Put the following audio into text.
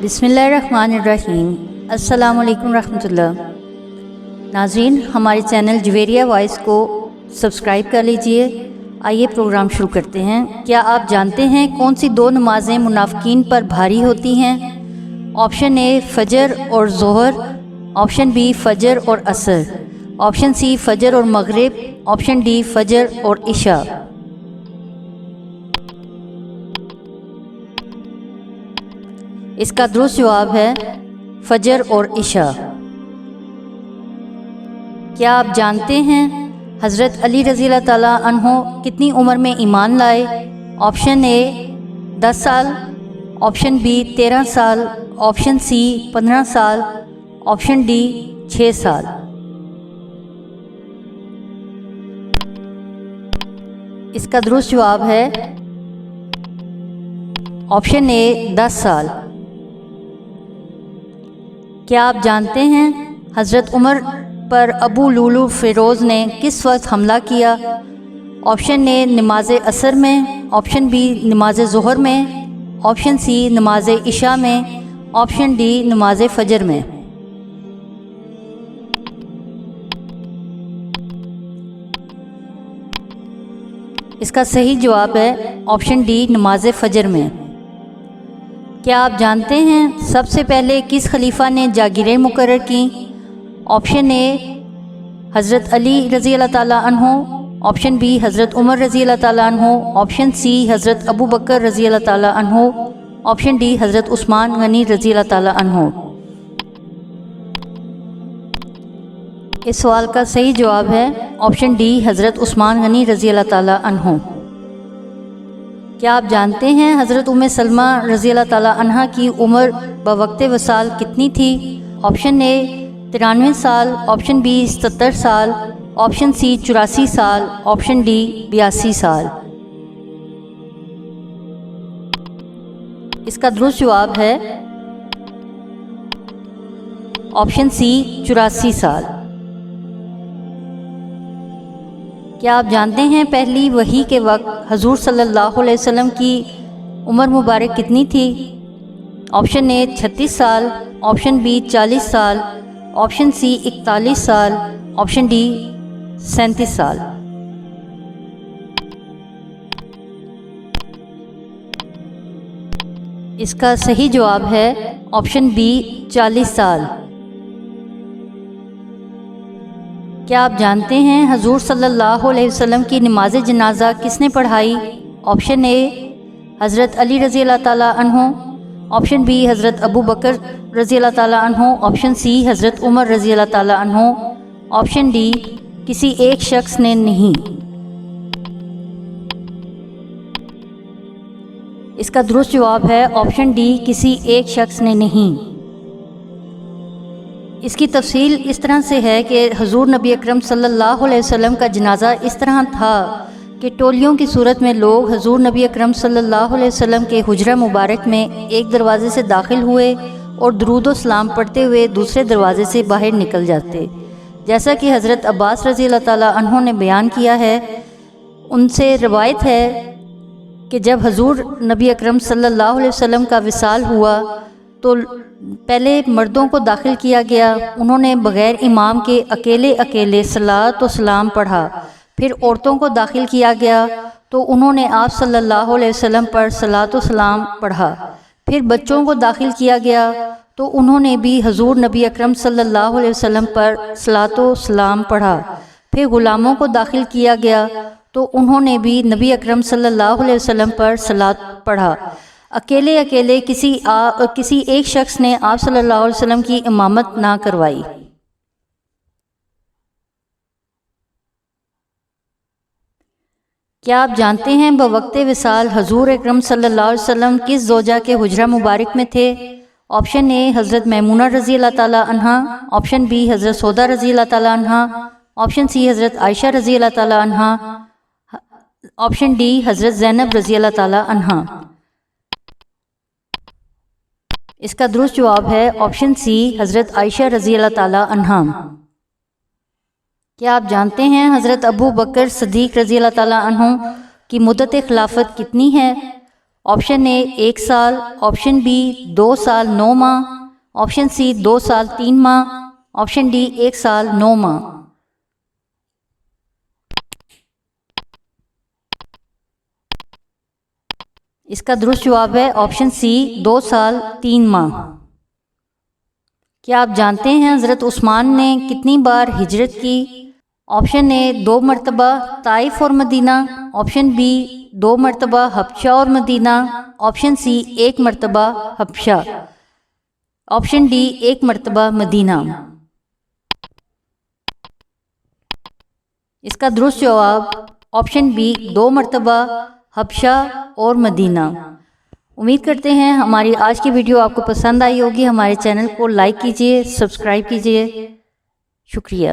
बिस्मिल्लाहिर्रहमानिर्रहीम। अस्सलाम वालेकुम रहमतुल्लाह। नाज़रीन, हमारे चैनल जुवेरिया वॉइस को सब्सक्राइब कर लीजिए। आइए प्रोग्राम शुरू करते हैं। क्या आप जानते हैं कौन सी दो नमाज़ें मुनाफिकीन पर भारी होती हैं? ऑप्शन ए फ़जर और ज़ोहर, ऑप्शन बी फ़जर और असर, ऑप्शन सी फ़जर और मगरिब, ऑप्शन डी फ़जर और इशा। इसका दुरुस्त जवाब है फ़जर और इशा। क्या आप जानते हैं हज़रत अली रज़ी अल्लाह ताला अन्हो कितनी उम्र में ईमान लाए? ऑप्शन ए 10 साल, ऑप्शन बी 13 साल, ऑप्शन सी 15 साल, ऑप्शन डी 6 साल। इसका दुरुस्त जवाब है ऑप्शन ए 10 साल। क्या आप जानते हैं हज़रत उमर पर अबू लुलू फ़िरोज़ ने किस वक्त हमला किया? ऑप्शन ए नमाज असर में, ऑप्शन बी नमाज ज़ोहर में, ऑप्शन सी नमाज इशा में, ऑप्शन डी नमाज फ़जर में। इसका सही जवाब है ऑप्शन डी नमाज फ़जर में। क्या आप जानते हैं सबसे पहले किस खलीफा ने जागीरें मुकर्रर की? ऑप्शन ए हज़रत अली रज़ी अल्लाह ताला अन्हो, ऑप्शन बी हज़रत उमर रज़ी अल्लाह ताला अन्हो, ऑप्शन सी हज़रत अबू बकर रज़ी अल्लाह ताला अन्हो, ऑप्शन डी हज़रत उस्मान गनी रज़ी अल्लाह ताला अन्हो। इस सवाल का सही जवाब है ऑप्शन डी हज़रत उस्मान गनी रज़ी अल्लाह ताला अन्हो। क्या आप जानते हैं हज़रत उम्मे सलमा रज़ी अल्लाह ताला अन्हा की उम्र बवक़्ते वसाल कितनी थी? ऑप्शन ए 93 साल, ऑप्शन बी 77 साल, ऑप्शन सी 84 साल, ऑप्शन डी 82 साल। इसका दुरुस्त जवाब है ऑप्शन सी 84 साल। क्या आप जानते हैं पहली वही के वक्त हजूर सल्लल्लाहु अलैहि वसल्लम की उम्र मुबारक कितनी थी? ऑप्शन ए 36 साल, ऑप्शन बी 40 साल, ऑप्शन सी 41 साल, ऑप्शन डी 37 साल। इसका सही जवाब है ऑप्शन बी 40 साल। क्या आप जानते हैं हजूर सल्लल्लाहु अलैहि वसल्लम की नमाज जनाजा किसने पढ़ाई? ऑप्शन ए हज़रत अली रज़ी अल्लाह ताला अन्हो, ऑप्शन बी हज़रत अबू बकर रज़ी अल्लाह ताला अन्हो, ऑप्शन सी हज़रत उमर रज़ी अल्लाह ताला अन्हो, ऑप्शन डी किसी एक शख्स ने नहीं। इसका दुरुस्त जवाब है ऑप्शन डी किसी एक शख्स ने नहीं। इसकी तफसील इस तरह से है कि हुज़ूर नबी अकरम सल्लल्लाहु अलैहि वसल्लम का जनाज़ा इस तरह था कि टोलियों की सूरत में लोग हुज़ूर नबी अकरम सल्लल्लाहु अलैहि वसल्लम के हुजरा मुबारक में एक दरवाज़े से दाखिल हुए और दुरूद व सलाम पढ़ते हुए दूसरे दरवाज़े से बाहर निकल जाते। जैसा कि हज़रत अब्बास रज़ी अल्लाह ताला अन्हो ने बयान किया है, उनसे रवायत है कि जब हुज़ूर नबी अकरम सल्लल्लाहु अलैहि वसल्लम का विसाल हुआ तो पहले मर्दों को दाखिल किया गया। उन्होंने बग़ैर इमाम के अकेले अकेले सलात व सलाम पढ़ा। फिर औरतों को दाखिल किया गया तो उन्होंने आप सल्लल्लाहु अलैहि वसल्लम पर सलात व सलाम पढ़ा। फिर बच्चों को दाखिल किया गया तो उन्होंने भी हुज़ूर नबी अकरम सल्लल्लाहु अलैहि वसल्लम पर सलात व सलाम पढ़ा। फिर ग़ुलामों को दाखिल किया गया तो उन्होंने भी नबी अकरम सल्लल्लाहु अलैहि वसल्लम पर सलात पढ़ा। अकेले अकेले किसी एक शख्स ने आप सल्लल्लाहु अलैहि वसल्लम की इमामत ना करवाई। क्या आप जानते हैं बवक्ते विसाल हजूर अकरम सल्लल्लाहु अलैहि वसल्लम किस ज़ौजा के हुजरा मुबारक में थे? ऑप्शन ए हज़रत मैमूना रज़ी अल्लाह ताला अन्हा, ऑप्शन बी हज़रत सौदा रज़ी अल्लाह ताला अन्हा, ऑप्शन सी हज़रत आयशा रज़ी अल्लाह ताला अन्हा, ऑप्शन डी हज़रत ज़ैनब रज़ी अल्लाह ताला अन्हा। इसका दुरुस्त जवाब है ऑप्शन सी हज़रत आयशा रज़ी अल्लाह ताला अन्हा। क्या आप जानते हैं हज़रत अबू बकर सिद्दीक़ रज़ी अल्लाह ताला अन्हु की मुद्दत खिलाफत कितनी है? آپشن اے 1 سال، آپشن بی 2 سال 9 ماہ، آپشن سی 2 سال 3 ماہ، آپشن ڈی 1 سال 9 ماہ۔ اس کا درست جواب ہے آپشن سی 2 سال 3 ماہ۔ کیا آپ جانتے ہیں حضرت عثمان نے کتنی بار ہجرت کی؟ آپشن اے 2 مرتبہ طائف اور مدینہ، آپشن بی 2 مرتبہ حبشہ اور مدینہ، آپشن سی 1 مرتبہ حبشہ، آپشن ڈی 1 مرتبہ مدینہ۔ اس کا درست جواب آپشن بی 2 مرتبہ حبشہ اور مدینہ۔ امید کرتے ہیں ہماری آج کی ویڈیو آپ کو پسند آئی ہوگی۔ ہمارے چینل کو لائک کیجیے، سبسکرائب کیجیے۔ شکریہ۔